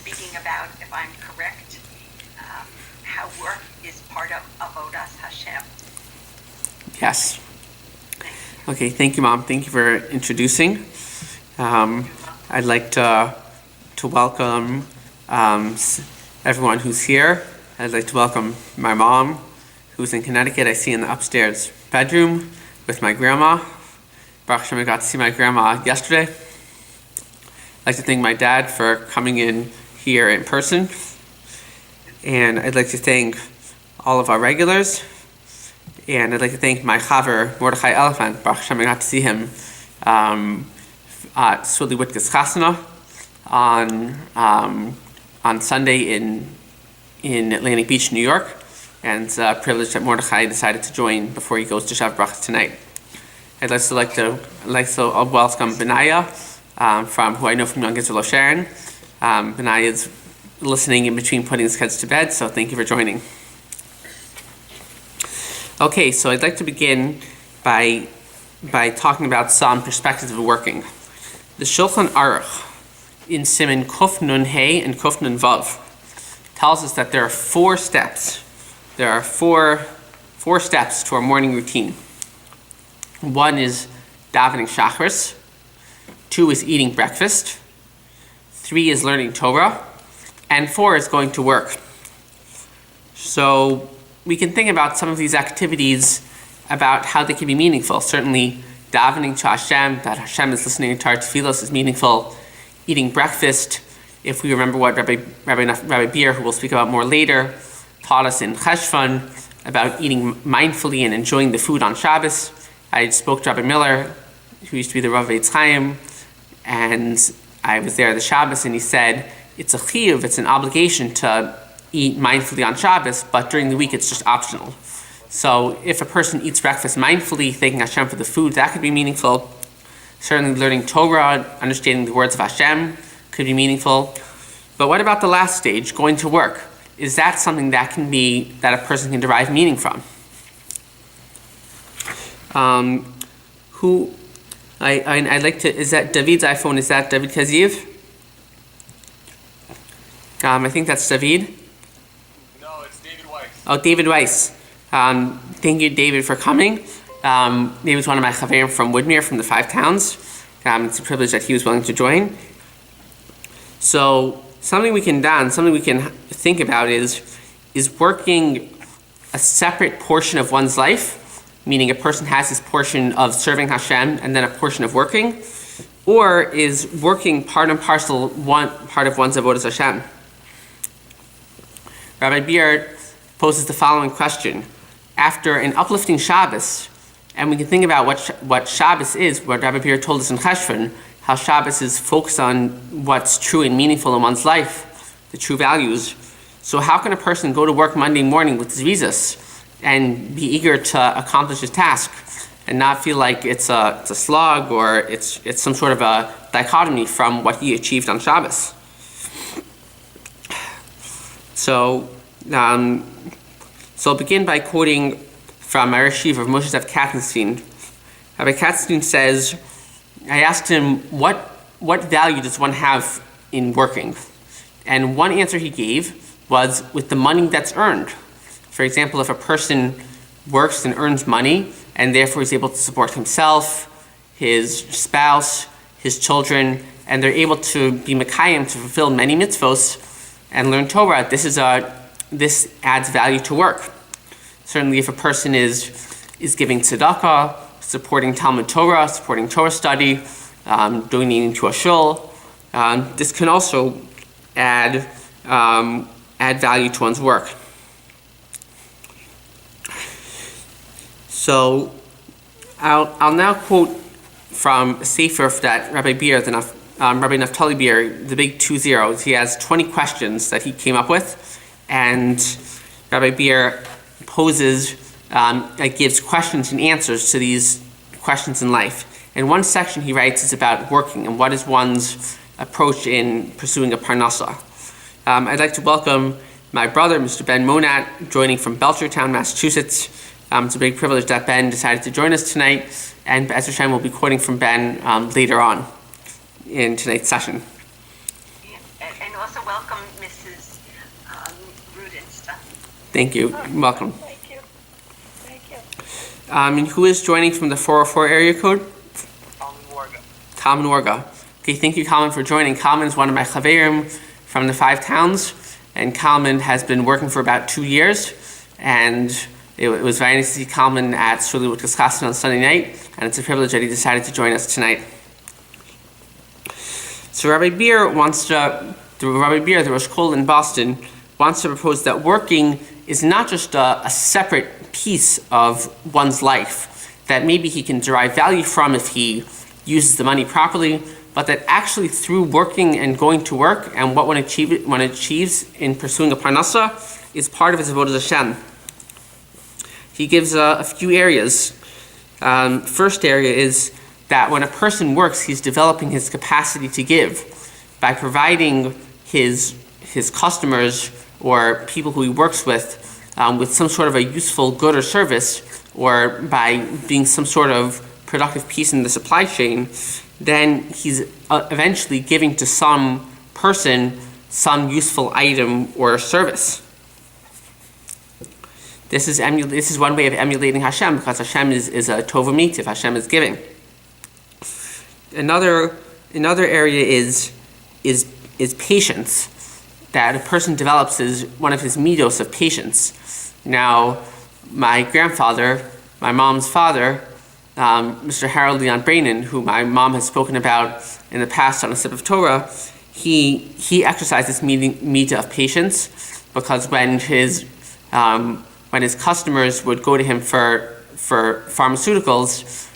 speaking about, if I'm correct, how work is part of Avodat Hashem. Yes. Okay, thank you, Mom. Thank you for introducing. I'd like to welcome everyone who's here. I'd like to welcome my mom, who's in Connecticut. I see in the upstairs bedroom with my grandma. Baruch Hashem, I got to see my grandma yesterday. I'd like to thank my dad for coming in here in person. And I'd like to thank all of our regulars. And I'd like to thank my chaver, Mordechai Elephant. Baruch Hashem, I got to see him at Swilly Wittke's Chasana on Sunday in Atlantic Beach, New York. And it's a privilege that Mordechai decided to join before he goes to Shav Brachas tonight. I'd also like to welcome Benaya, from who I know from Young Israel Sharon. Benaya is listening in between putting his kids to bed, so thank you for joining. Okay, so I'd like to begin by talking about some perspectives of working. The Shulchan Aruch in Siman Kuf Nun Hey and Kuf Nun Vav tells us that there are four steps. There are four steps to our morning routine. One is davening Shachris. 2 is eating breakfast. 3 is learning Torah. And 4 is going to work. So we can think about some of these activities about how they can be meaningful. Certainly davening to Hashem, that Hashem is listening to our tefillos, is meaningful. Eating breakfast, if we remember what Rabbi Beer, who we'll speak about more later, taught us in Cheshvan about eating mindfully and enjoying the food on Shabbos. I spoke to Rabbi Miller, who used to be the Rav Eitz Chaim, and I was there at the Shabbos, and he said, it's a chiyuv, it's an obligation to eat mindfully on Shabbos, but during the week it's just optional. So if a person eats breakfast mindfully, thanking Hashem for the food, that could be meaningful. Certainly learning Torah, understanding the words of Hashem could be meaningful. But what about the last stage, going to work? Is that something that a person can derive meaning from? I'd like to, is that David's iPhone, is that David Kaziv? I think that's David. No, it's David Weiss. Oh, David Weiss. Thank you, David, for coming. David's one of my chaverim from Woodmere, from the 5 towns. It's a privilege that he was willing to join. So something we can think about is working a separate portion of one's life, meaning a person has his portion of serving Hashem and then a portion of working, or is working part and parcel part of one's Avodas Hashem. Rabbi Beer poses the following question. After an uplifting Shabbos, and we can think about what Shabbos is, what Rabbi Beer told us in Cheshvan, how Shabbos is focused on what's true and meaningful in one's life, the true values. So how can a person go to work Monday morning with zrizas and be eager to accomplish his task and not feel like it's a slog or it's some sort of a dichotomy from what he achieved on Shabbos? So I'll begin by quoting from my Reshiv of Moshe Zev Katzenstein. Rabbi Katzenstein says, I asked him, what value does one have in working? And one answer he gave was with the money that's earned. For example, if a person works and earns money and therefore is able to support himself, his spouse, his children, and they're able to be mekayim, to fulfill many mitzvos and learn Torah, this adds value to work. Certainly if a person is giving tzedakah, supporting Talmud Torah, supporting Torah study, donating to a shul, this can also add value to one's work. So I'll now quote from a sefer that Rabbi Beer, Rabbi Naftali Beer, the big 2 zeros. He has 20 questions that he came up with, and Rabbi Beer gives questions and answers to these questions in life. And one section he writes is about working and what is one's approach in pursuing a parnasa. I'd like to welcome my brother, Mr. Ben Monat, joining from Belchertown, Massachusetts. It's a big privilege that Ben decided to join us tonight, and Ezra Shem will be quoting from Ben later on in tonight's session. And also welcome Mrs. Rudenstuff. Thank you. Welcome. Thank you. Thank you. And who is joining from the 404 area code? Kalman Warga. Okay, thank you, Kalman, for joining. Kalman is one of my chaverim from the 5 towns, and Kalman has been working for about 2 years, and it was very nice to see Kalman at Shuli with Kaskasin on Sunday night, and it's a privilege that he decided to join us tonight. So Rabbi Beer, the Rosh Kol in Boston, wants to propose that working is not just a separate piece of one's life that maybe he can derive value from if he uses the money properly, but that actually through working and going to work and what one achieves in pursuing a parnasa is part of his Avodat Hashem. He gives a few areas. First area is that when a person works, he's developing his capacity to give by providing his customers or people who he works with some sort of a useful good or service, or by being some sort of productive piece in the supply chain. Then he's eventually giving to some person some useful item or service. This is one way of emulating Hashem, because Hashem is a tova mitiv. Hashem is giving. Another area is patience, that a person develops is one of his midos of patience. Now, my grandfather, my mom's father, Mr. Harold Leon Brainin, who my mom has spoken about in the past on a sip of Torah, he exercised this midah of patience, because when his customers would go to him for pharmaceuticals,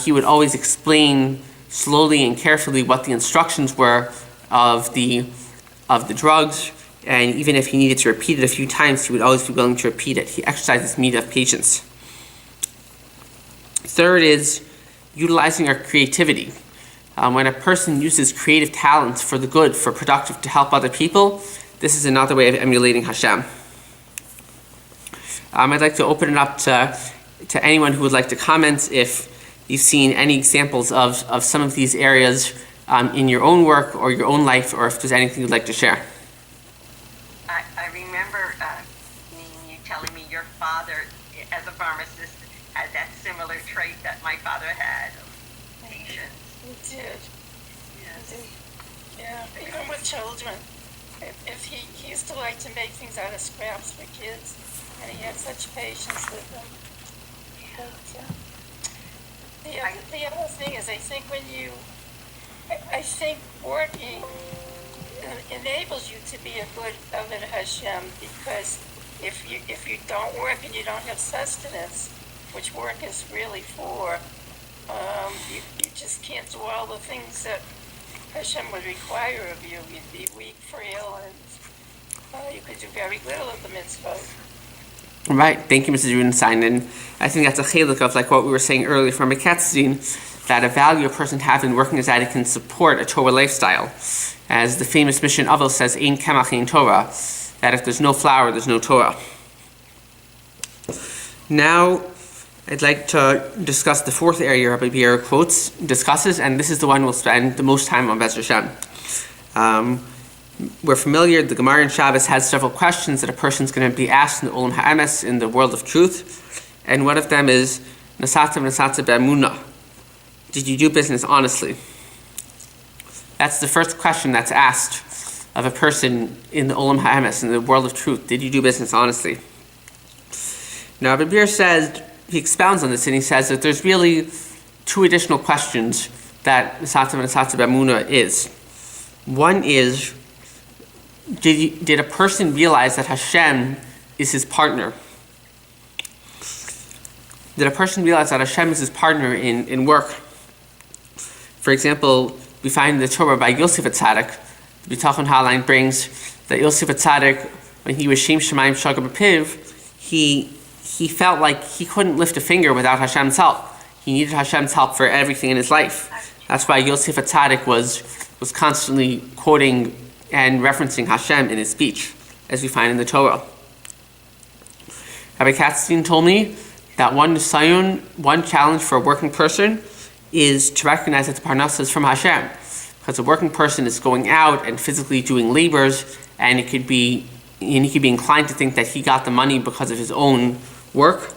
he would always explain slowly and carefully what the instructions were of the drugs, and even if he needed to repeat it a few times, he would always be willing to repeat it. He exercised this midah of patience. Third is utilizing our creativity. When a person uses creative talents for the good, for productive, to help other people, this is another way of emulating Hashem. I'd like to open it up to anyone who would like to comment if you've seen any examples of some of these areas in your own work or your own life, or if there's anything you'd like to share. I remember you telling me your father, as a pharmacist, had that similar trait that my father had of patience. He did. Yes. Yeah, even with children. If he used to like to make things out of scraps for kids, and he had such patience with them. But, the other thing is, I think working enables you to be a good Avodat Hashem, because if you don't work and you don't have sustenance, which work is really for, you just can't do all the things that Hashem would require of you. You'd be weak, frail, and you could do very little of the mitzvot. Right. Thank you, Mrs. Rudenstein. And I think that's a chiluk of like what we were saying earlier from Mekatzin, that a value a person has in working is that it can support a Torah lifestyle. As the famous Mission Avos says, Ein Kemach Ein Torah, that if there's no flour, there's no Torah. Now, I'd like to discuss the fourth area Rabbi Beer discusses, and this is the one we'll spend the most time on, Be'ez Hashem. We're familiar, the Gemara in Shabbos has several questions that a person's going to be asked in the Olam Ha'emes, in the world of truth, and one of them is, Nasata be'emunah. Did you do business honestly? That's the first question that's asked of a person in the Olam Ha'emes, in the world of truth. Did you do business honestly? Now, Rabbi Beer says, he expounds on this, and he says that there's really two additional questions that Nasata be'emunah is. One is, did a person realize that Hashem is his partner? Did a person realize that Hashem is his partner in work? For example, we find in the Torah by Yosef HaTzadik, the B'tachon Ha'alain brings that Yosef HaTzadik, when he was Shem Shemayim Shagah B'Piv, he felt like he couldn't lift a finger without Hashem's help. He needed Hashem's help for everything in his life. That's why Yosef HaTzadik was constantly quoting and referencing Hashem in his speech, as we find in the Torah. Rabbi Katzstein told me that one challenge for a working person is to recognize that the parnasa is from Hashem. because a working person is going out and physically doing labors, and he could be inclined to think that he got the money because of his own work.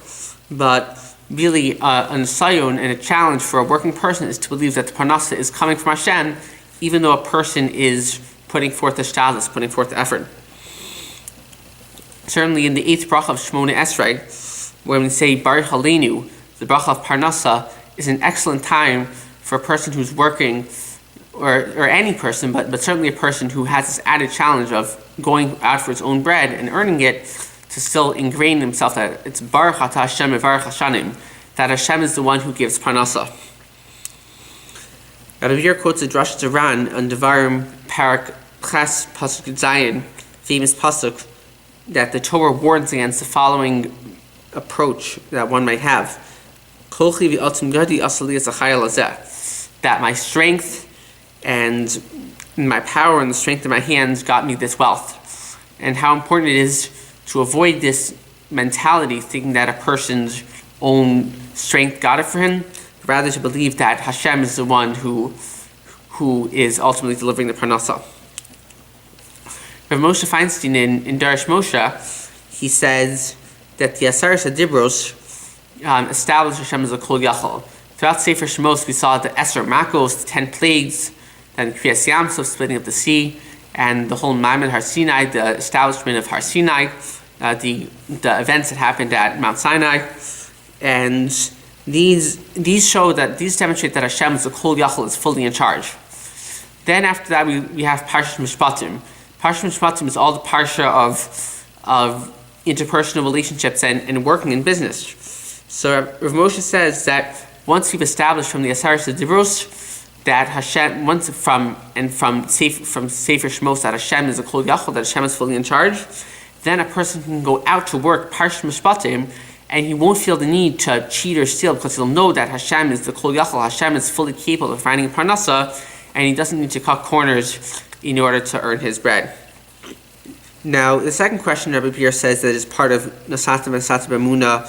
But really, an asayon and a challenge for a working person is to believe that the parnasa is coming from Hashem, even though a person is putting forth the shtadlus, putting forth the effort. Certainly in the 8th bracha of Shmona Esrei, when we say Baruch Aleinu, the bracha of parnasa is an excellent time for a person who's working, or any person, but certainly a person who has this added challenge of going out for his own bread and earning it, to still ingrain himself that it's Baruch Ata Hashem Mevarach Hashanim, that Hashem is the one who gives parnasa. Rabbi Beer quotes the Drash Zaran on Devarim Parak Ches Pasuk Zayin, famous pasuk, that the Torah warns against the following approach that one might have: Kolchi v'atzim gadi asali esachayil azeh, that my strength and my power and the strength of my hands got me this wealth. And how important it is to avoid this mentality, thinking that a person's own strength got it for him, rather to believe that Hashem is the one who is ultimately delivering the parnasa. Rav Moshe Feinstein in Darash Moshe, he says that the Asaras HaDibros established Hashem as a Kol Yachol. Throughout Sefer Shemos, we saw the Esser Makos, the 10 plagues, then Kriyas Yamsuf, splitting of the sea, and the whole Maimon Har Sinai, the establishment of Har Sinai, the events that happened at Mount Sinai, and these demonstrate that Hashem is the Kol Yachol, is fully in charge. Then after that, we have Parshas Mishpatim. Parshas Mishpatim is all the parsha of interpersonal relationships and working in business. So Rav Moshe says that once we've established from the Asaras HaDibros that Hashem, from Sefer Shemos, that Hashem is a Kol Yachol, that Hashem is fully in charge, then a person can go out to work Parshas Mishpatim, and he won't feel the need to cheat or steal, because he'll know that Hashem is the Kol Yachol, Hashem is fully capable of finding parnasa, and he doesn't need to cut corners in order to earn his bread. Now, the second question Rabbi Beer says that is part of Nasatim and Satim B'Emunah,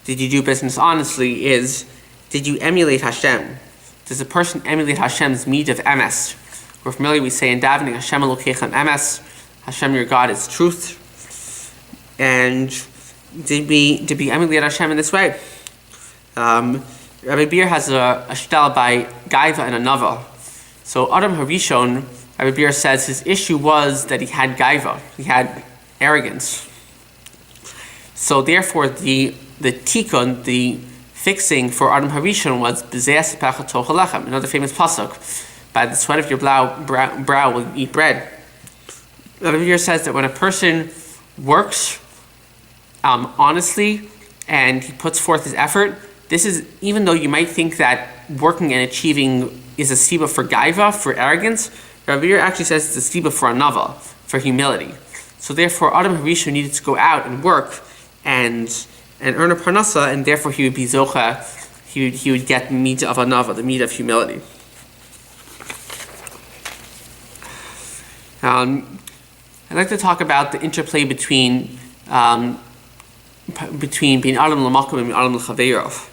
did you do business honestly, is, did you emulate Hashem? Does a person emulate Hashem's meat of emes? We're familiar, we say in davening, Hashem Elokechem emes, Hashem your God is truth. And did we emulate Hashem in this way? Rabbi Beer has a shtel by Gaiva and a Nava. So Adam Harishon, Rabbi Beer says his issue was that he had Gaiva, he had arrogance. So therefore the tikkun, the fixing for Adam Harishon was B'zeh sepach toch halechem, another famous pasuk, by the sweat of your brow will you eat bread. Rabbi Beer says that when a person works honestly and he puts forth his effort, this is, even though you might think that working and achieving is a siba for gaiva, for arrogance, Rabbi Beer actually says it's a siba for anava, for humility. So therefore Adam Harishon needed to go out and work and earn a parnasa, and therefore he would be zocha, he would get the meat of anava, the meat of humility. I'd like to talk about the interplay between being Adam L'makom and Adam L'chaveirov.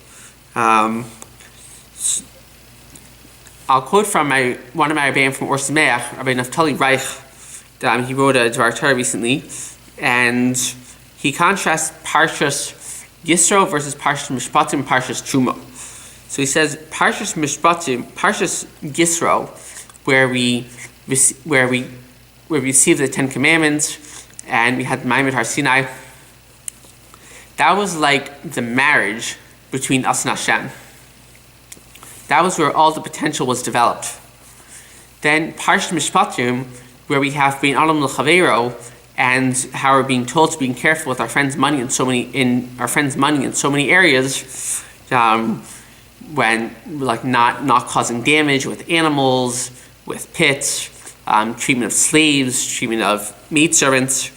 I'll quote from one of my Rebbeim from Or Sameach, Rabbi Naftali Reich. He wrote a Dvar Torah recently, and he contrasts Parshas Yisro versus Parshas Mishpatim and Parshas Truma. So he says Parshas Mishpatim, Parshas Yisro, where we received the 10 Commandments, and we had Maimon Har Sinai. That was like the marriage between us and Hashem. That was where all the potential was developed. Then Parshas Mishpatim, where we have being Adam L'Chaveiro, and how we're being told to be careful with our friends' money in so many areas, when like not causing damage with animals, with pits, treatment of slaves, treatment of maidservants.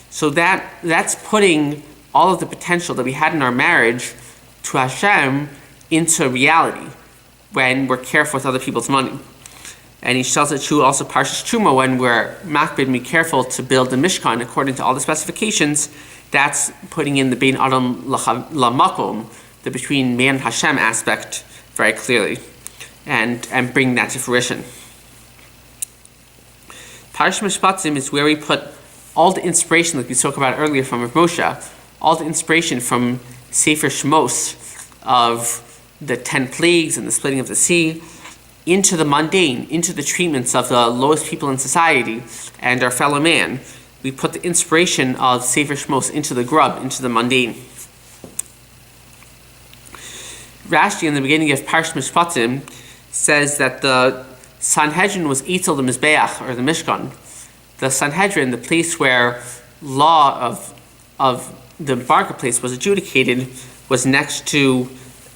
So that's putting all of the potential that we had in our marriage to Hashem into reality when we're careful with other people's money. And he tells it true also Parshas Truma, when we're makbid and be careful to build the Mishkan according to all the specifications. That's putting in the Bein Adam L'makom, the between man and Hashem aspect very clearly, and bringing that to fruition. Parsh Mishpatim is where we put all the inspiration, like we spoke about earlier from Rav Moshe, all the inspiration from Sefer Shmos of the 10 plagues and the splitting of the sea into the mundane, into the treatments of the lowest people in society and our fellow man. We put the inspiration of Sefer Shmos into the grub, into the mundane. Rashi, in the beginning of Parsh Mishpatim, says that the Sanhedrin was Eitel the Mizbeach, or the Mishkan. The Sanhedrin, the place where law of the marketplace was adjudicated, was next to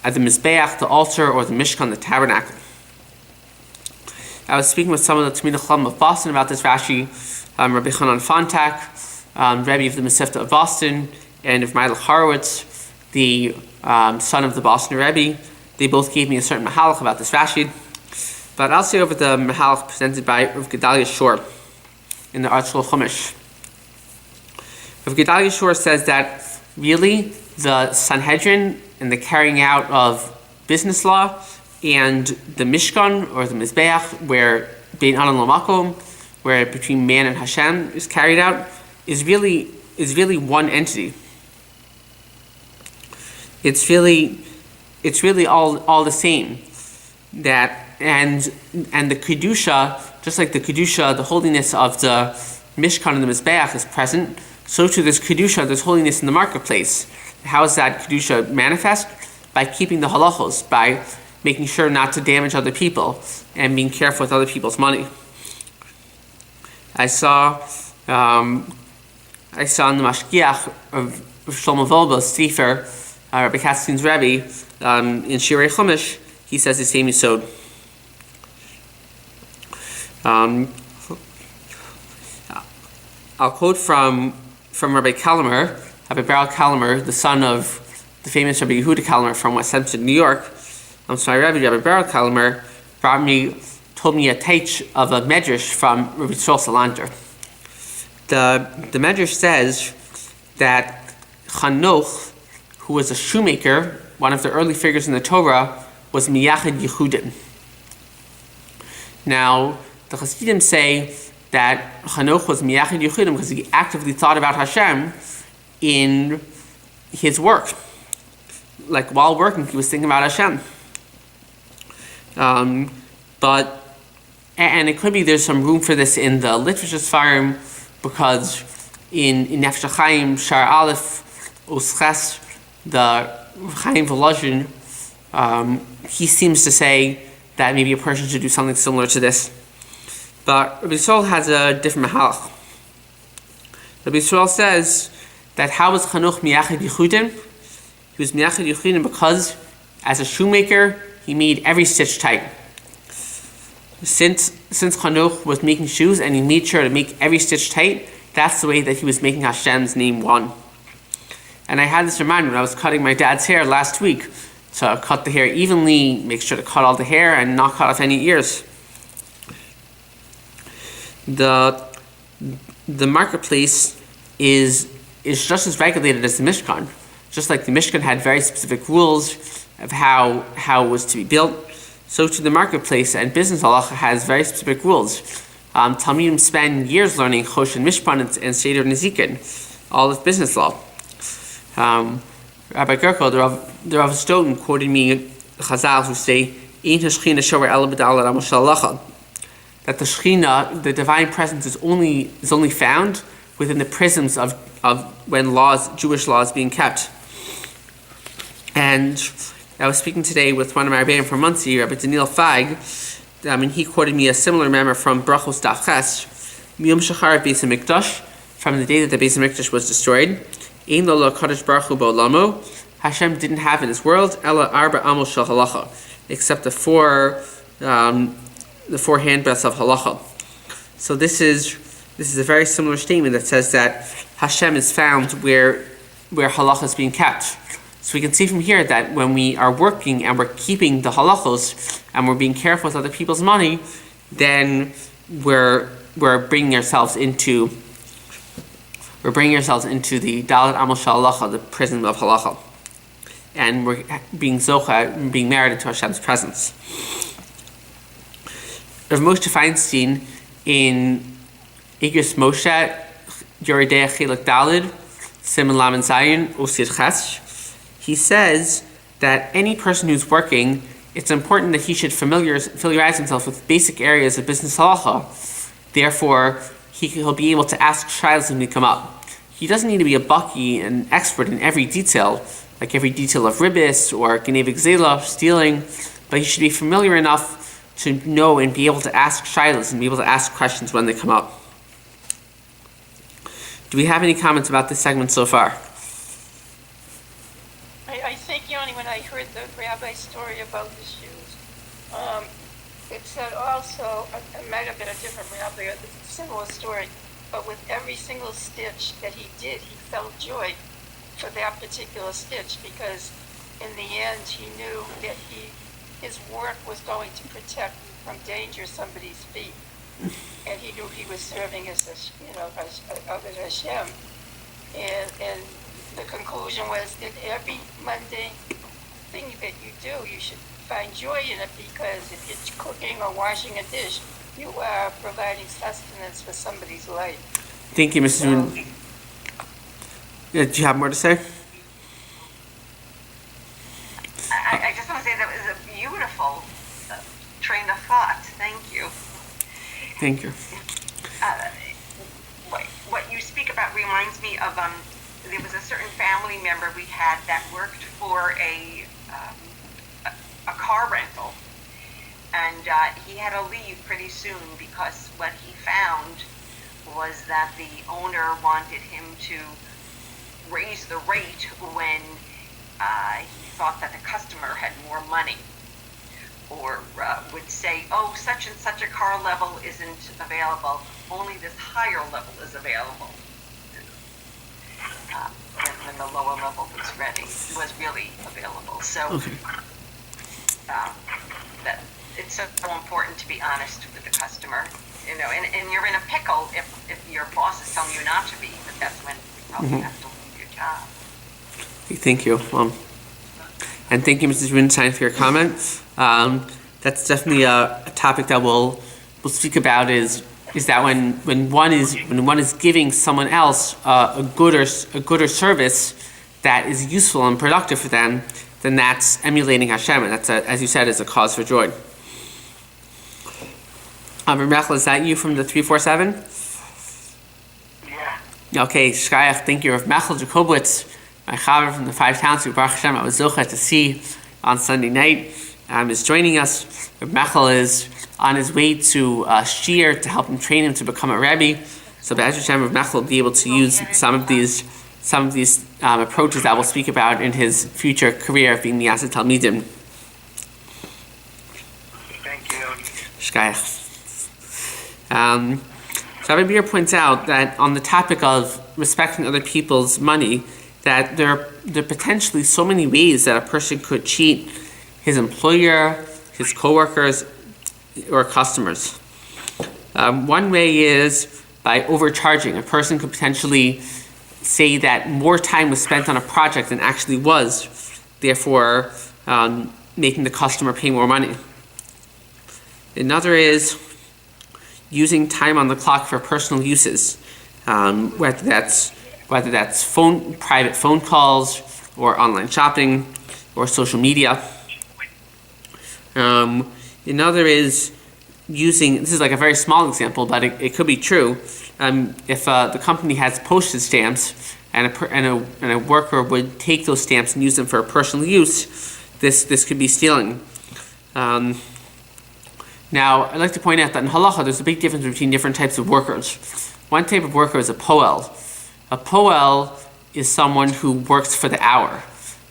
the Mizbeach, the altar, or the Mishkan, the tabernacle. I was speaking with some of the Talmidei Chacham of Boston about this Rashi, Rabbi Chanan Fontak, Rebbe of the Masifta of Boston, and of Milo Horowitz, the son of the Boston Rebbe. They both gave me a certain mahalach about this Rashi. But I'll say over the mahalach presented by Rav Gedalia Shor in the Archel Chumash. Rav Gedalia Shor says that really the Sanhedrin and the carrying out of business law and the Mishkan or the Mizbeach, where Bein Anan Lamakom, where between man and Hashem is carried out, is really one entity. It's really all the same. That and the kedusha, just like the kedusha, the holiness of the Mishkan and the Mizbeach is present, so too there's kedusha, there's holiness in the marketplace. How is that kedusha manifest? By keeping the halachos, by making sure not to damage other people, and being careful with other people's money. I saw in the Mashgiach of Shlomo Volba's Sefer, Rabbi Katzkin's Rebbe, in Shirei Chumash, he says the same yisod. I'll quote from Rabbi Kalamer, Rabbi Baruch Kalamer, the son of the famous Rabbi Yehuda Kalamer from West Hempstead, New York. My Rebbe, Rabbi Baruch Kalamer, told me a teich of a medrash from Rabbi Yisrael Salanter. The medrash says that Chanoch, who was a shoemaker, one of the early figures in the Torah, was Miyachid Yehudim. Now, the Hasidim say that Chanoch was Miyachid Yehudim because he actively thought about Hashem in his work. Like while working, he was thinking about Hashem. And it could be there's some room for this in the literature farm, because in Nefesh HaChaim, Shar Aleph, Usches, the Chaim Volozhin, he seems to say that maybe a person should do something similar to this. But Rabbi Yisrael has a different mahalach. Rabbi Yisrael says that how was Chanoch Miyachid Yechudim? He was Miyachid Yechudim because as a shoemaker, he made every stitch tight. Since Chanoch was making shoes and he made sure to make every stitch tight, that's the way that he was making Hashem's name one. And I had this reminder when I was cutting my dad's hair last week to cut the hair evenly, make sure to cut all the hair and not cut off any ears. The marketplace is just as regulated as the Mishkan. Just like the Mishkan had very specific rules of how it was to be built, so too the marketplace and business halacha has very specific rules. Talmidim spend years learning Chosh and Mishpan and Seder Nezikin, all of business law. Rabbi Gerkel, the Rav Stoughton, quoted me Chazal who say, "Ein hashchina shover ela b'dal ramos shalacha," that the Shechina, the divine presence, is only found within the prisms of when Jewish laws being kept. And I was speaking today with one of my rebbeim from Muncie, Rabbi Daniel Feig, and he quoted me a similar memory from Brachos Daf Ches, Miyom Shachar Beis HaMikdash, from the day that the Beis HaMikdash was destroyed. Ein lo Kadosh Baruch Hu ba'olamo, Hashem didn't have in his world ela arba amos shel halacha, except the four handbreadths of halacha. So this is a very similar statement that says that Hashem is found where halacha is being kept. So we can see from here that when we are working and we're keeping the halachos and we're being careful with other people's money, then we're bringing ourselves into the Dalet Amos Shel Halacha, the prism of halacha, and we're being zocha, being merited to Hashem's presence. Rav Moshe Feinstein in Igris Moshe, Yoredei Chilek Dalid, Simon Laman Zayin, Osir Chesh. He says that any person who's working, it's important that he should familiarize himself with basic areas of business halacha. Therefore, he'll be able to ask shilas when they come up. He doesn't need to be a baki and expert in every detail, like every detail of ribis or genev gzela, stealing, but he should be familiar enough to know and be able to ask shilas and be able to ask questions when they come up. Do we have any comments about this segment so far? I think, Yoni, when I heard the rabbi's story about the shoes, it said also, it might have been a different rabbi, a similar story, but with every single stitch that he did, he felt joy for that particular stitch, because in the end he knew that his work was going to protect from danger somebody's feet. And he knew he was serving as Avodat Hashem. And the conclusion was that every mundane thing that you do, you should find joy in it, because if you're cooking or washing a dish, you are providing sustenance for somebody's life. Thank you, Mrs. Rudin. Do you have more to say? I just want to say that was a beautiful train of thought. Thank you. Thank you. What you speak about reminds me of there was a certain family member we had that worked for a car rental, and he had to leave pretty soon because what he found was that the owner wanted him to raise the rate when he thought that the customer had more money, or would say, oh, such and such a car level isn't available, only this higher level is available. When the lower level was really available. So that it's so important to be honest with the customer, and you're in a pickle if your boss is telling you not to be, but that's when you probably have to leave your job. Thank you. And thank you, Mrs. Rudenstein, for your comment. That's definitely a topic that we'll speak about. Is that when one is giving someone else a gooder service that is useful and productive for them, then that's emulating Hashem, and that's as you said, is a cause for joy. Rachel, is that you from the 347? Yeah. Okay, Shkayach, thank you. Rav Mechel Jacobowitz, my chaver from the Five Towns, who Baruch Hashem I was zocheh to see on Sunday night, is joining us. Rav Mechel is on his way to Shir to help him train him to become a Rebbe. So B'ez Hashem, Rav Mechel will be able to use some of these approaches that we'll speak about in his future career of being the Yasser Talmidim. Thank you. Shkayach. So Rabbi Beer points out that on the topic of respecting other people's money, that there are potentially so many ways that a person could cheat his employer, his coworkers, or customers. One way is by overcharging. A person could potentially say that more time was spent on a project than actually was, therefore making the customer pay more money. Another is using time on the clock for personal uses, whether that's private phone calls or online shopping or social media. Another is using, this is like a very small example, but it could be true. If the company has postage stamps and a worker would take those stamps and use them for personal use, this could be stealing. Now, I'd like to point out that in halacha, there's a big difference between different types of workers. One type of worker is a poel. A poel is someone who works for the hour.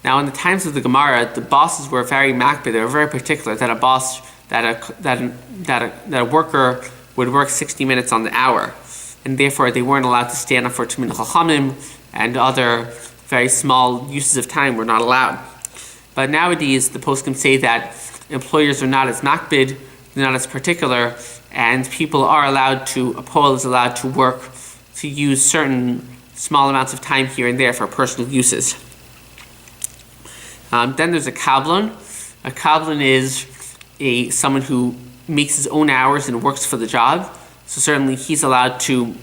Now, in the times of the Gemara, the bosses were very makbid. They were very particular that a worker would work 60 minutes on the hour, and therefore they weren't allowed to stand up for Tumin Chachamim, and other very small uses of time were not allowed. But nowadays, the poskim say that employers are not as makbid, they're not as particular, and people are allowed to, a poel is allowed to work, to use certain small amounts of time here and there for personal uses. Then there's a kablon. A kablon is someone who makes his own hours and works for the job. So certainly he's allowed to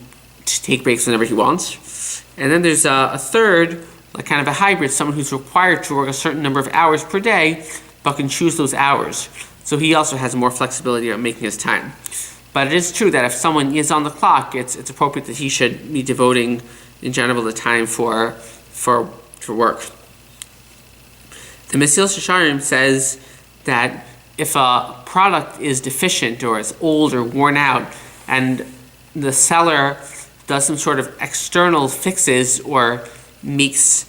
take breaks whenever he wants. And then there's a third, like kind of a hybrid, someone who's required to work a certain number of hours per day, but can choose those hours. So he also has more flexibility on making his time. But it is true that if someone is on the clock, it's appropriate that he should be devoting, in general, the time for work. The Mesil Shasharim says that if a product is deficient or is old or worn out, and the seller does some sort of external fixes or makes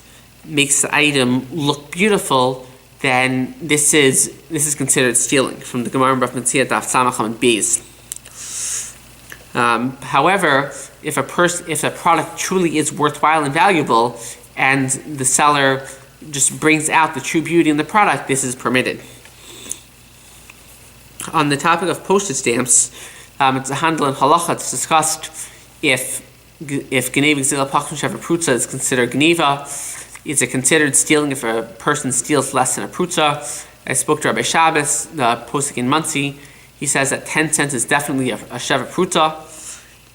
the item look beautiful, then this is considered stealing. From the Gemara in Baf Metzia Daf Samach and Beis. However, if a product truly is worthwhile and valuable, and the seller just brings out the true beauty in the product, this is permitted. On the topic of postage stamps, it's a handle in halacha. It's discussed if Gneva Gzila Pachim Sheva Prutza is considered Gneva. Is it considered stealing if a person steals less than a Prutza? I spoke to Rabbi Shabbos, the posik in Muncie. He says that 10 cents is definitely a Sheva Prutza.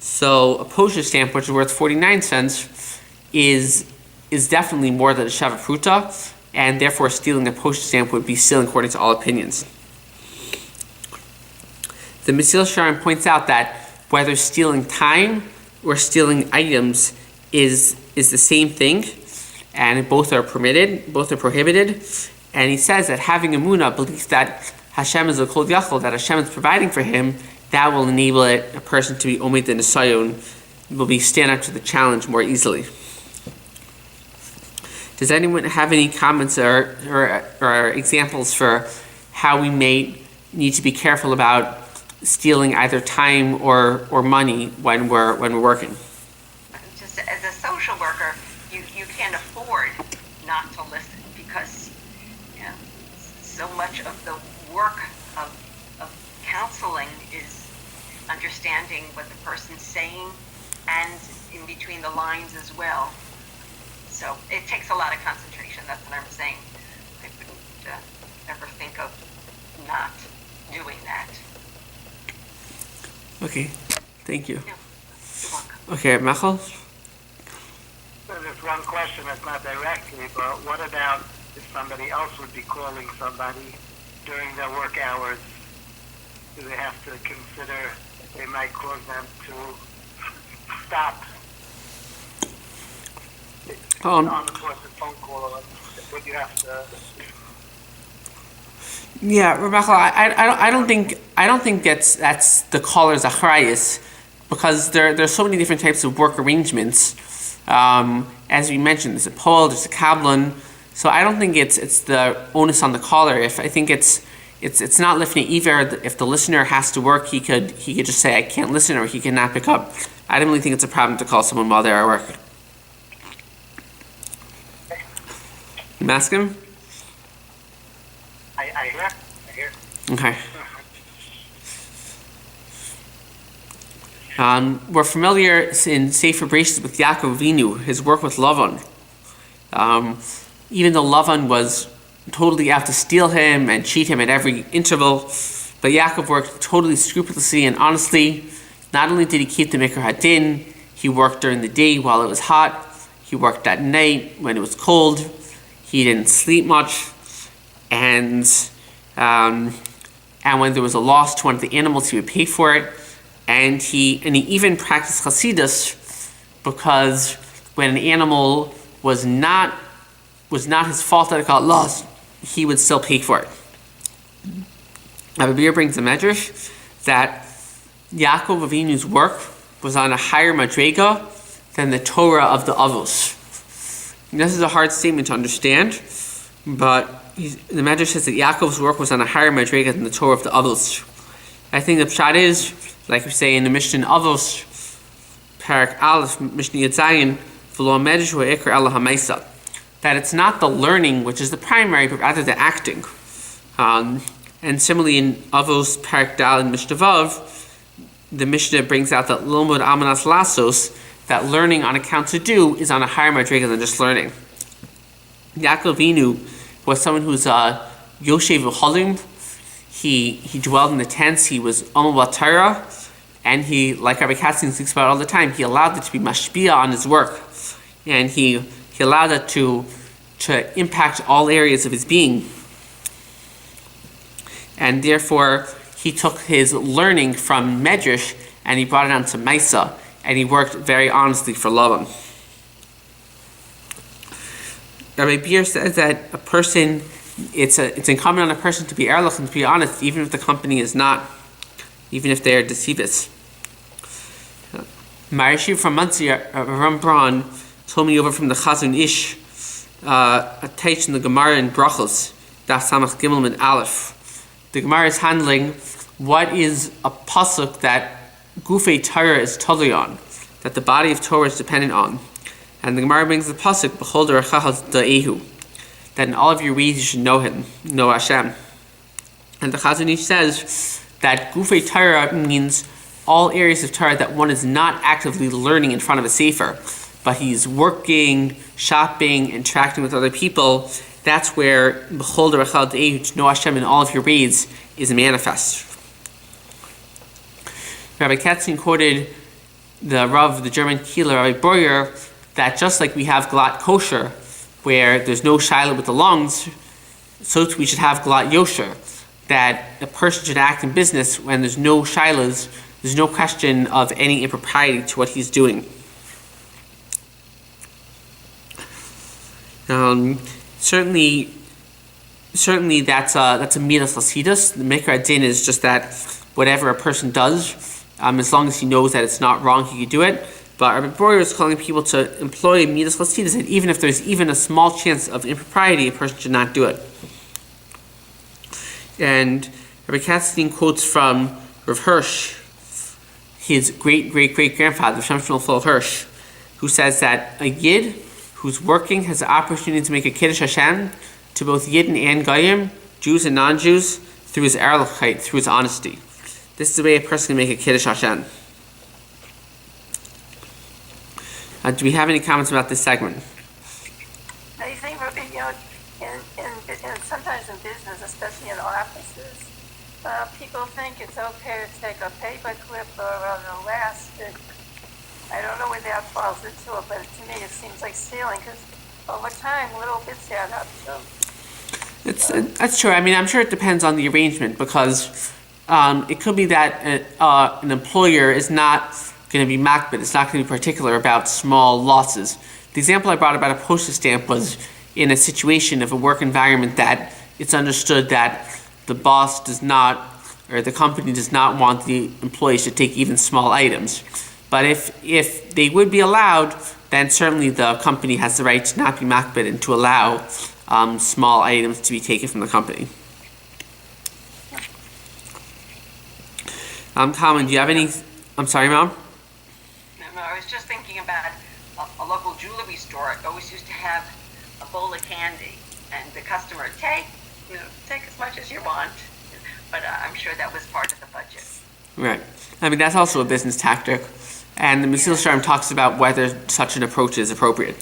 So a postage stamp, which is worth 49 cents, is definitely more than a Sheva Prutza, and therefore stealing a postage stamp would be stealing according to all opinions. The Mesil Sharim points out that whether stealing time or stealing items is the same thing, and both are permitted, both are prohibited. And he says that having a emunah, belief that Hashem is a kol yachol, that Hashem is providing for him, that will enable a person to be omid in the sayon, will stand up to the challenge more easily. Does anyone have any comments or examples for how we may need to be careful about stealing either time or money when we're working? Just as a social worker, you can't afford not to listen, because so much of the work of counseling is understanding what the person's saying and in between the lines as well. So it takes a lot of concentration. That's what I'm saying. I wouldn't ever think of not doing that. Okay, thank you. Yeah, you're welcome. Okay, Machal? So there's one question that's not directly, but what about if somebody else would be calling somebody during their work hours? Do they have to consider they might cause them to stop on the course of phone call, or would you have to? Yeah, Rebecca, I don't think that's the caller's achrayus, because there's so many different types of work arrangements. As we mentioned, there's a poll, there's a kablan. So I don't think it's the onus on the caller. If I think it's not lifnei iver. If the listener has to work, he could just say I can't listen, or he cannot pick up. I don't really think it's a problem to call someone while they're at work. You ask him? I hear. Okay. We're familiar in Sefer Bereshit with Yaakov Avinu, his work with Lavan. Even though Lavan was totally out to steal him and cheat him at every interval, but Yaakov worked totally scrupulously and honestly. Not only did he keep the Mikra Hadin, he worked during the day while it was hot, he worked at night when it was cold, he didn't sleep much, and when there was a loss to one of the animals, he would pay for it. And he even practiced Hasidus, because when an animal was not his fault that it got lost, he would still pay for it. Rabbi Beer brings a medrash that Yaakov Avinu's work was on a higher madrega than the Torah of the Avos. And this is a hard statement to understand, but the medrash says that Yaakov's work was on a higher madrega than the Torah of the Avos. I think the pshat is, like we say in the Mishnah Avos, Parak Aleph, Mishnah Yitzayin, V'lo medrash v'ikr ela ha'meisa, that it's not the learning which is the primary, but rather the acting. And similarly in Avos, Parak Dal, and Mishnah Vav, the Mishnah brings out that Lomod Amanas Lasos, that learning on account to do is on a higher madrega than just learning. Yaakov Avinu was someone who's Yoshev V'cholim. He dwelled in the tents. He was Amal Torah, and he, like Rabbi Katzin speaks about all the time, he allowed it to be mashpia on his work, and he allowed it to impact all areas of his being. And therefore, he took his learning from Medrash and he brought it onto Maisa, and he worked very honestly for Lavan. Rabbi Beer says that a person, it's incumbent on a person to be ehrlich and to be honest, even if the company is not, even if they are deceivers. Marishiv from Muncie, Ram Braun, told me over from the Chazon Ish, a teach in the Gemara in Brachos, Daf Samach Gimel Min Aleph. The Gemara is handling what is a pasuk that Gufei Torah is totally on, that the body of Torah is dependent on. And the Gemara brings the pasuk, B'chol derechachas da'ehu, that in all of your ways you should know him, know Hashem. And the Chazon Ish says that Gufei Torah means all areas of Torah that one is not actively learning in front of a sefer, but he's working, shopping, interacting with other people. That's where B'chol derechachas da'ehu, to know Hashem in all of your ways, is manifest. Rabbi Katzin quoted the Rav, the German Kehillah, Rabbi Boyer, that just like we have Glat Kosher, where there's no shaila with the lungs, so too we should have Glat Yosher, that a person should act in business when there's no shailas, there's no question of any impropriety to what he's doing. Certainly that's a midas lasidus. The Mikra Din is just that whatever a person does, as long as he knows that it's not wrong, he can do it. But Rabbi Boyer is calling people to employ midas lasidus, and even if there's even a small chance of impropriety, a person should not do it. And Rabbi Katzin quotes from Rav Hirsch, his great-great-great-grandfather, Shem Shmuel Hirsch, who says that a Yid who's working has the opportunity to make a Kiddush Hashem to both Yidden and Goyim, Jews and non-Jews, through his ehrlichkeit, through his honesty. This is the way a person can make a Kiddush Hashem. Do we have any comments about this segment? I think, sometimes in business, especially in offices, people think it's okay to take a paper clip or an elastic. I don't know where that falls into it, but to me it seems like stealing, because over time little bits add up too. That's true. I mean, I'm sure it depends on the arrangement, because it could be that an employer is not going to be makbid, it's not going to be particular about small losses. The example I brought about a postage stamp was in a situation of a work environment that it's understood that the boss does not, or the company does not want the employees to take even small items. But if they would be allowed, then certainly the company has the right to not be makbid and to allow small items to be taken from the company. Colin, do you have any? I'm sorry, Mom? No, I was just thinking about a local jewelry store. It always used to have a bowl of candy, and the customer would take as much as you want. But I'm sure that was part of the budget. Right. I mean, that's also a business tactic. And the Mesil Sharm talks about whether such an approach is appropriate.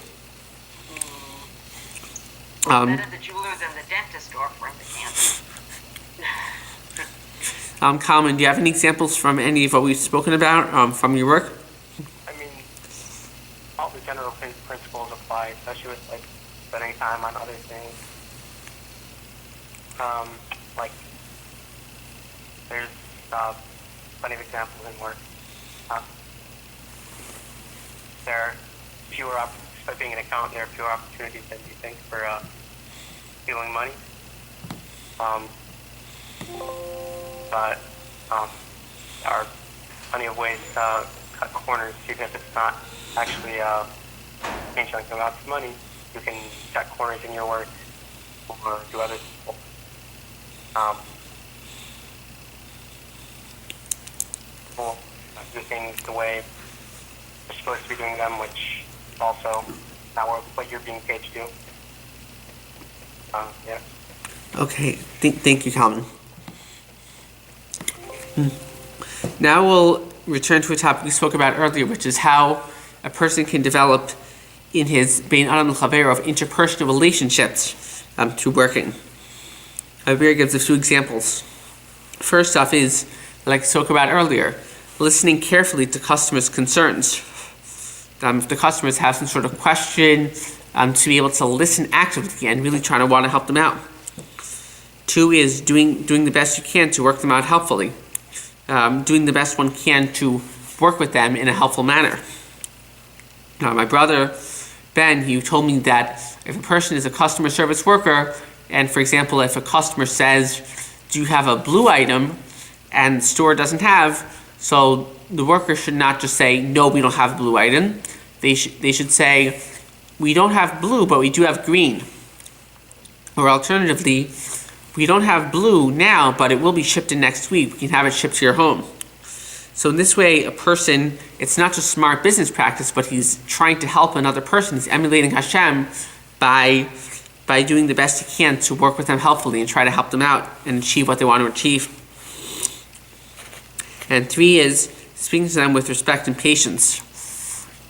Better the jeweler than the dentist offering the candy. Kalman, do you have any examples from any of what we've spoken about from your work? I mean, all the general principles apply, especially with like spending time on other things. Like there's plenty of examples in work. There are fewer, by being an accountant, there are fewer opportunities than you think for stealing money. But there are plenty of ways to cut corners, even if it's not actually changing something about the money. You can cut corners in your work or do other people. People do things the way you're supposed to be doing them, which is also not what you're being paid to do. Yeah. Okay, thank you, Calvin. Now we'll return to a topic we spoke about earlier, which is how a person can develop in his Bein Adam L'Chaver of interpersonal relationships through working. Abir gives a few examples. First off is, like I spoke about earlier, listening carefully to customers' concerns. If the customers have some sort of question, to be able to listen actively and really trying to want to help them out. 2 is doing the best you can to work them out helpfully. Doing the best one can to work with them in a helpful manner. My brother, Ben, he told me that if a person is a customer service worker, and for example, if a customer says, do you have a blue item, and the store doesn't have, so the worker should not just say, no, we don't have a blue item. They should say, we don't have blue, but we do have green. Or alternatively, we don't have blue now, but it will be shipped in next week. We can have it shipped to your home. So in this way, a person, it's not just smart business practice, but he's trying to help another person. He's emulating Hashem by doing the best he can to work with them helpfully and try to help them out and achieve what they want to achieve. And 3 is speaking to them with respect and patience.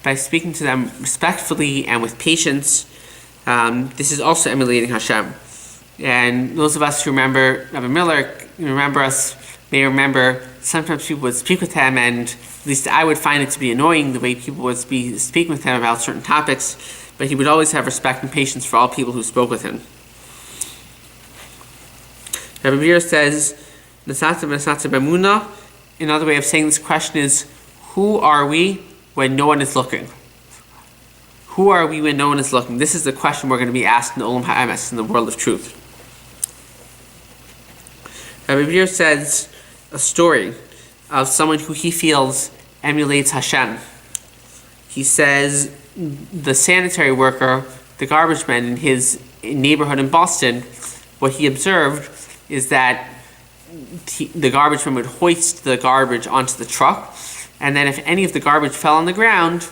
By speaking to them respectfully and with patience, this is also emulating Hashem. And those of us who remember Rabbi Miller, may remember sometimes people would speak with him, and at least I would find it to be annoying the way people would speak with him about certain topics, but he would always have respect and patience for all people who spoke with him. Rabbi Meir says, another way of saying this question is, who are we when no one is looking? Who are we when no one is looking? This is the question we're going to be asked in the Olam HaEmes, in the world of truth. Rabbi Meir says a story of someone who he feels emulates Hashem. He says the sanitary worker, the garbage man in his neighborhood in Boston, what he observed is that the garbage man would hoist the garbage onto the truck, and then if any of the garbage fell on the ground,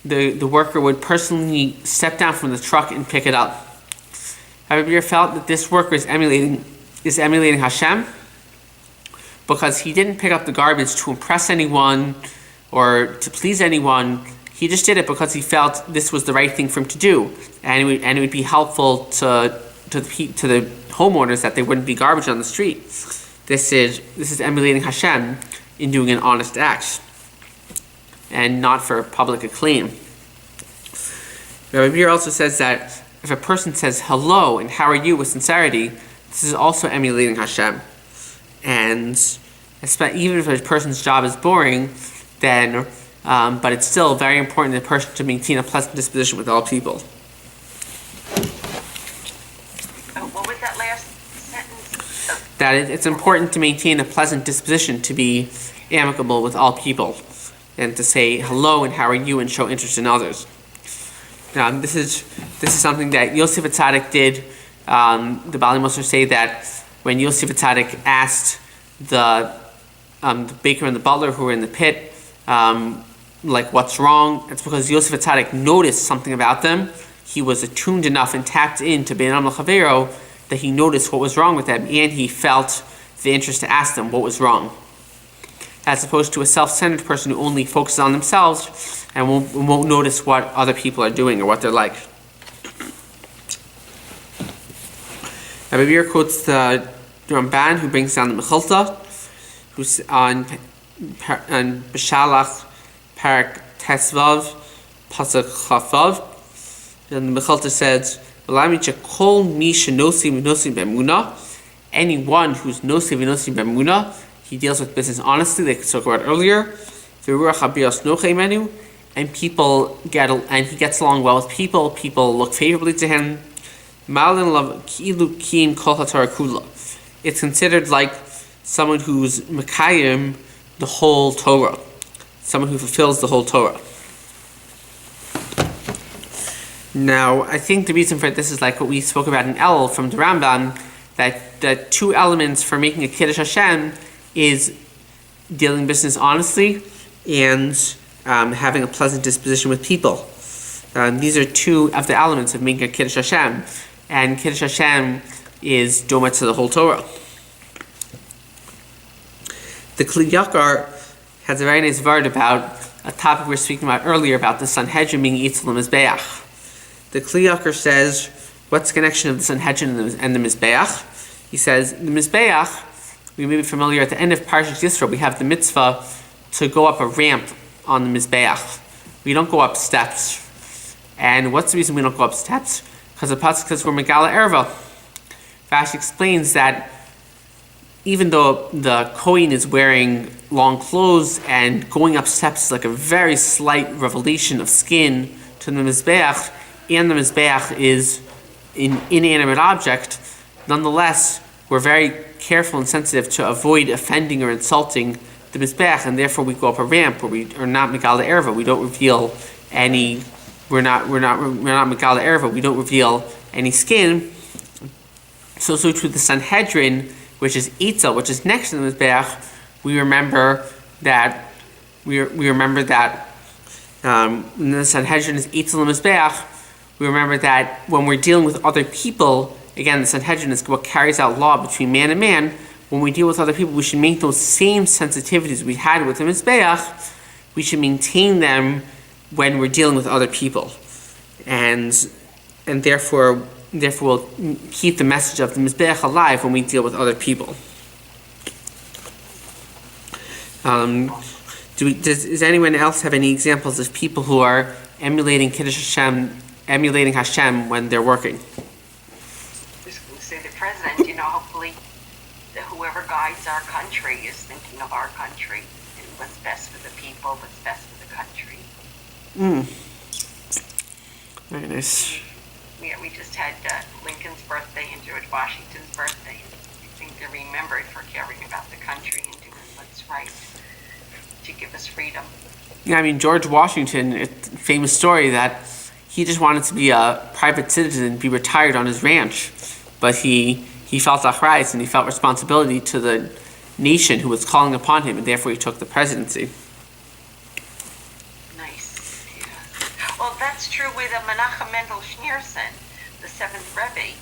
the worker would personally step down from the truck and pick it up. Rabbi Meir felt that this worker is emulating Hashem because he didn't pick up the garbage to impress anyone or to please anyone. He just did it because he felt this was the right thing for him to do, and it would be helpful to the homeowners that there wouldn't be garbage on the street. This is emulating Hashem in doing an honest act, and not for public acclaim. Rabbi Meir also says that if a person says hello and how are you with sincerity, this is also emulating Hashem. And even if a person's job is boring, then but it's still very important for the person to maintain a pleasant disposition with all people. What was that last sentence? That it's important to maintain a pleasant disposition, to be amicable with all people, and to say hello and how are you and show interest in others. This is something that Yosef Atzadik did. The Bali Mosher say that when Yosef Atzadik asked the baker and the butler who were in the pit, what's wrong, it's because Yosef Atzadik noticed something about them. He was attuned enough and tapped into Ben Adam L'Chavero that he noticed what was wrong with them, and he felt the interest to ask them what was wrong, as opposed to a self-centered person who only focuses on themselves and won't notice what other people are doing or what they're like. Rabbi Meir quotes the Ramban, who brings down the Mechilta, who's on B'Shalach Parak Tesvav Pasuk Chavav, and the Mechilta says, anyone who's nosi v'nosi b'emuna, he deals with business honestly, like we spoke about earlier. And he gets along well with people. People look favorably to him. It's considered like someone who's mekayim the whole Torah, someone who fulfills the whole Torah. Now, I think the reason for this is like what we spoke about in El from the Rambam, that the 2 elements for making a Kiddush Hashem is dealing business honestly and having a pleasant disposition with people. These are 2 of the elements of making a Kiddush Hashem, and Kiddush Hashem is doma to the whole Torah. The Kli Yakar has a very nice word about a topic we were speaking about earlier, about the Sanhedrin being Eitzel Mizbeach. The Kli Yakar says, what's the connection of the Sanhedrin and the Mizbeach? He says, the Mizbeach, we may be familiar at the end of Parashat Yisro, we have the mitzvah to go up a ramp on the Mizbeach. We don't go up steps. And what's the reason we don't go up steps? Because the pasuk says we're Megala Erva. Rashi explains that even though the Kohen is wearing long clothes and going up steps is like a very slight revelation of skin to the Mizbeach, and the Mizbeach is an inanimate object, nonetheless, we're very careful and sensitive to avoid offending or insulting the Mizbeach, and therefore we go up a ramp where we are not Megala Erva. We don't reveal any. We're not Megala Erva. We don't reveal any skin. So to the Sanhedrin, which is Eitzel, which is next to the Mizbeach, we remember that the Sanhedrin is Eitzel and Mizbeach. We remember that when we're dealing with other people, again, the Sanhedrin is what carries out law between man and man. When we deal with other people, we should make those same sensitivities we had with the Mizbeach. We should maintain them when we're dealing with other people, and therefore we'll keep the message of the Mizbeach alive when we deal with other people. Does anyone else have any examples of people who are emulating Hashem when they're working? Just going to say the president, hopefully whoever guides our country is thinking of our country and what's best for the people, what's best for the country. Very nice. Yeah, we just had Lincoln's birthday and George Washington's birthday. I think they're remembered for caring about the country and doing what's right to give us freedom. Yeah, I mean, George Washington, famous story that he just wanted to be a private citizen and be retired on his ranch. But he felt achrayus and he felt responsibility to the nation who was calling upon him, and therefore he took the presidency. Well, that's true with Menachem Mendel Schneerson, the seventh Rebbe.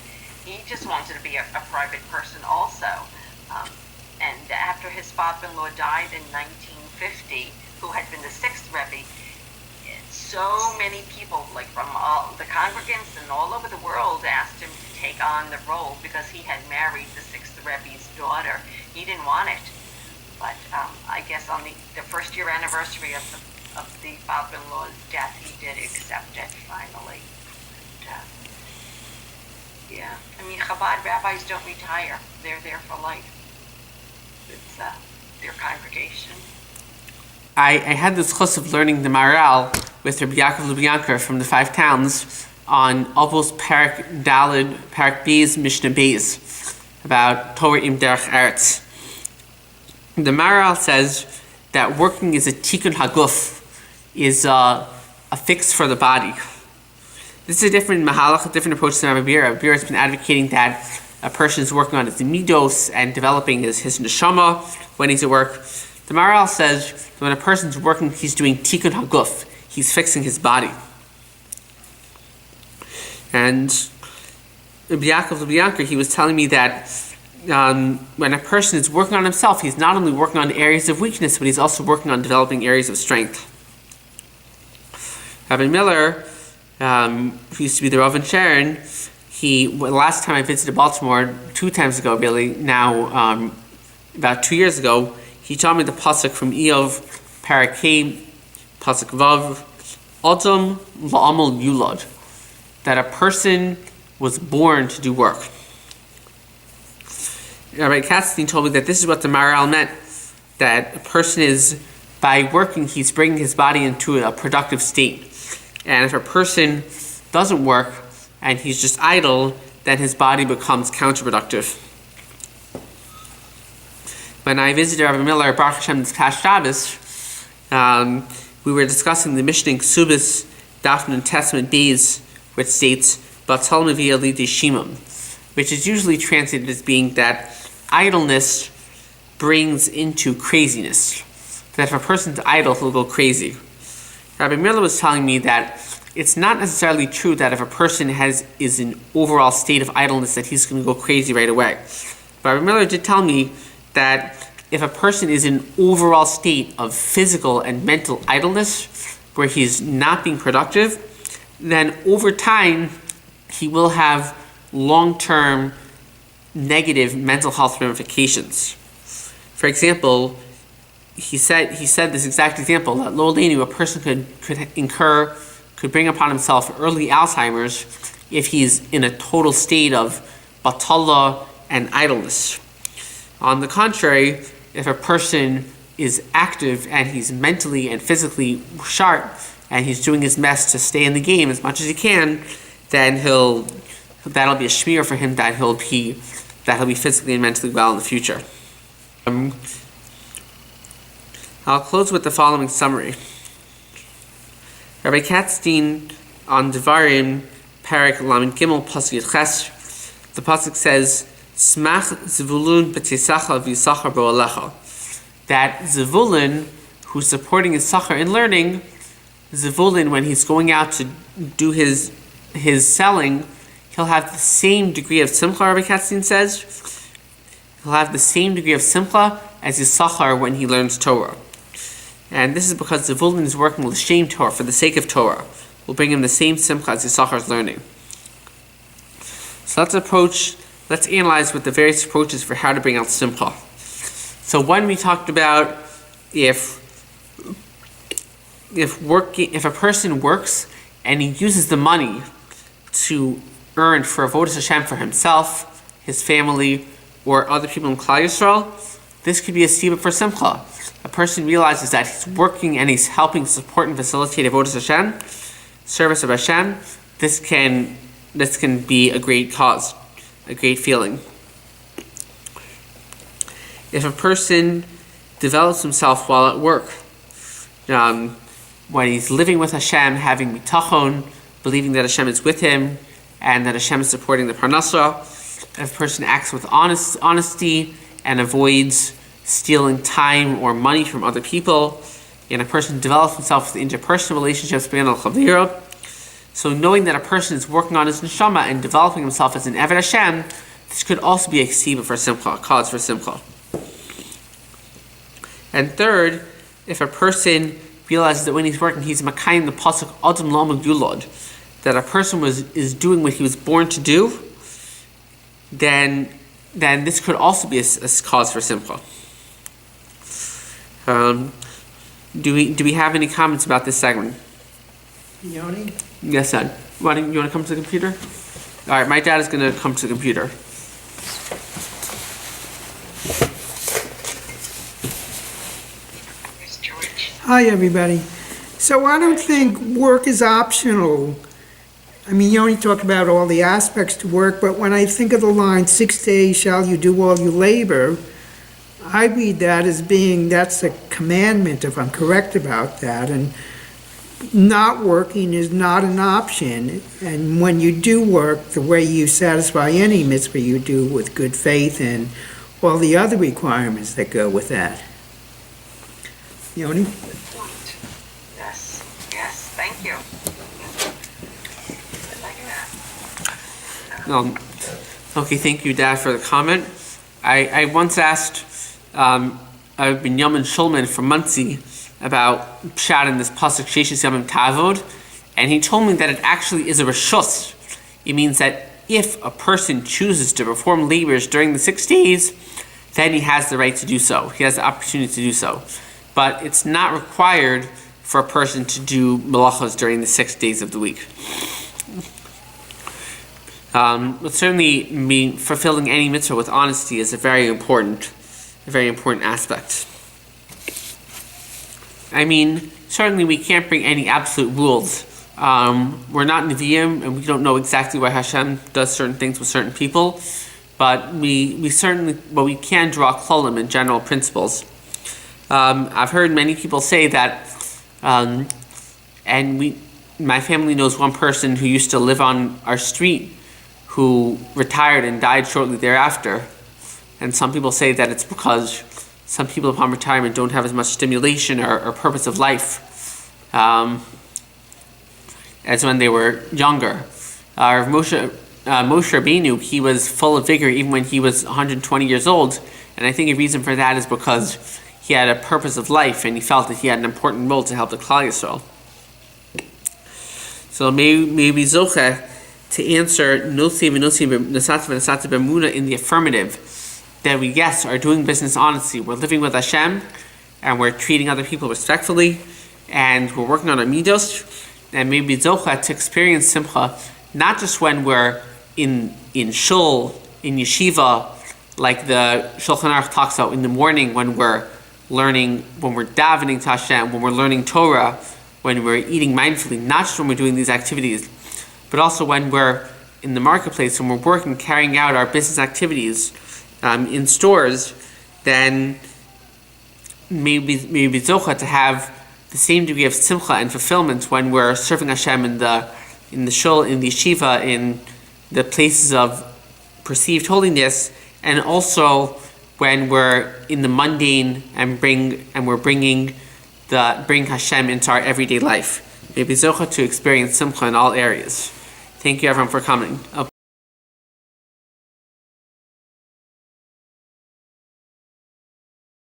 He just wanted to be a private person also. And after his father-in-law died in 1950, who had been the sixth Rebbe, so many people, like from all the congregants and all over the world, asked him to take on the role because he had married the sixth Rebbe's daughter. He didn't want it. But I guess on the first year anniversary of the father-in-law's death, he did accept it finally. And, yeah, I mean, Chabad rabbis don't retire; they're there for life. It's their congregation. I had this chus of learning the Maral with Rabbi Yaakov Lubyanka from the Five Towns on Avos Parak Dalid Parak Beis Mishnah Beis about Torah Im Derech Eretz. The Maral says that working is a tikkun haguf, is a fix for the body. This is a different mahalach, a different approach to Rabbi Bira. Rabbi Bira has been advocating that a person is working on his midos and developing his neshama when he's at work. The Maral says that when a person's working, he's doing tikkun haguf. He's fixing his body. And Rabbi Yaakov Lubyanka, he was telling me that when a person is working on himself, he's not only working on areas of weakness, but he's also working on developing areas of strength. Rabbi Miller, who used to be the Rav in Sharon, last time I visited Baltimore, 2 times ago really, now about 2 years ago, he taught me the pasuk from Eov, Parakeh, pasuk Vav, Adam la'amal yulad, that a person was born to do work. Rabbi Katzstein told me that this is what the Maral meant, that a person is, by working, he's bringing his body into a productive state. And if a person doesn't work and he's just idle, then his body becomes counterproductive. When I visited Rabbi Miller at Baruch Hashem this past Shabbos, we were discussing the Mishnah in Ksubis, Daf Nun Testament Beis, which states, Batal Mevi Ali Shimam, which is usually translated as being that idleness brings into craziness. That if a person's idle, he'll go crazy. Rabbi Miller was telling me that it's not necessarily true that if a person is in overall state of idleness that he's going to go crazy right away. But Rabbi Miller did tell me that if a person is in overall state of physical and mental idleness, where he's not being productive, then over time he will have long-term negative mental health ramifications. For example, he said this exact example that lo aleinu, a person could bring upon himself early Alzheimer's if he's in a total state of batala and idleness. On the contrary, if a person is active and he's mentally and physically sharp and he's doing his best to stay in the game as much as he can, then that'll be a shmir for him that he'll be physically and mentally well in the future. I'll close with the following summary. Rabbi Katzstein on Devarim, Parak Lamed Gimel, Pasuk Yud Ches, the pasuk says, "Smach Zevulun b'teisacha v'yisachar bo'alecha." That Zevulun, who's supporting his Sachar in learning, Zevulun, when he's going out to do his selling, he'll have the same degree of simcha, Rabbi Katzin says. He'll have the same degree of simcha as his Sachar when he learns Torah. And this is because Zevulun is working l'shem Torah, for the sake of Torah. Will bring him the same simcha as his Sachar's learning. So let's analyze what the various approaches for how to bring out simcha. So one, we talked about if a person works and he uses the money to earn for Avodat Hashem for himself, his family, or other people in Klal Yisrael, this could be a siba for simcha. A person realizes that he's working and he's helping support and facilitate Avodat Hashem, service of Hashem. This can be a great cause, a great feeling. If a person develops himself while at work, when he's living with Hashem, having bitachon, believing that Hashem is with him, and that Hashem is supporting the parnasa, if a person acts with honesty and avoids stealing time or money from other people, and a person develops himself with interpersonal relationships, so knowing that a person is working on his neshama and developing himself as an Eved Hashem, this could also be a ksiba for simcha, a cause for simcha. And third, if a person realizes that when he's working, he's makayim the pasuk Adam lo megdulod, that a person is doing what he was born to do, then this could also be a cause for simcha. Do we have any comments about this segment? Yoni? Yes, Dad. You want to come to the computer? All right, my dad is going to come to the computer. Hi, everybody. So I don't think work is optional. I mean, you only talk about all the aspects to work, but when I think of the line, 6 days shall you do all your labor, I read that as being, that's a commandment, if I'm correct about that, and not working is not an option. And when you do work, the way you satisfy any mitzvah you do with good faith and all the other requirements that go with that. Yoni? Yes, thank you. I like that. Okay, thank you, Dad, for the comment. I once asked Binyamin Shulman from Muncie about pshat in this pasuk Sheishis Yamim Tavod, and he told me that it actually is a reshus. It means that if a person chooses to perform labors during the 6 days, then he has the right to do so. He has the opportunity to do so. But it's not required for a person to do melachos during the 6 days of the week. But certainly, fulfilling any mitzvah with honesty is a very important aspect. I mean, certainly we can't bring any absolute rules. We're not Nevi'im, and we don't know exactly why Hashem does certain things with certain people, but we can draw klolim and general principles. I've heard many people say that, my family knows one person who used to live on our street who retired and died shortly thereafter. And some people say that it's because some people upon retirement don't have as much stimulation or purpose of life as when they were younger. Moshe Rabbeinu, he was full of vigor even when he was 120 years old. And I think a reason for that is because he had a purpose of life and he felt that he had an important role to help the Klal Yisrael. So maybe Zoche to answer Nosi v'Nosati b'Emuna in the affirmative, that we, yes, are doing business honestly. We're living with Hashem, and we're treating other people respectfully, and we're working on our midos, and maybe zocha to experience simcha, not just when we're in shul, in yeshiva, like the Shulchan Aruch talks about in the morning when we're learning, when we're davening to Hashem, when we're learning Torah, when we're eating mindfully, not just when we're doing these activities, but also when we're in the marketplace, when we're working, carrying out our business activities in stores, then maybe zocha to have the same degree of simcha and fulfillment when we're serving Hashem in the shul, in the yeshiva, in the places of perceived holiness, and also when we're in the mundane and we're bring Hashem into our everyday life. Maybe zocha to experience simcha in all areas. Thank you everyone for coming.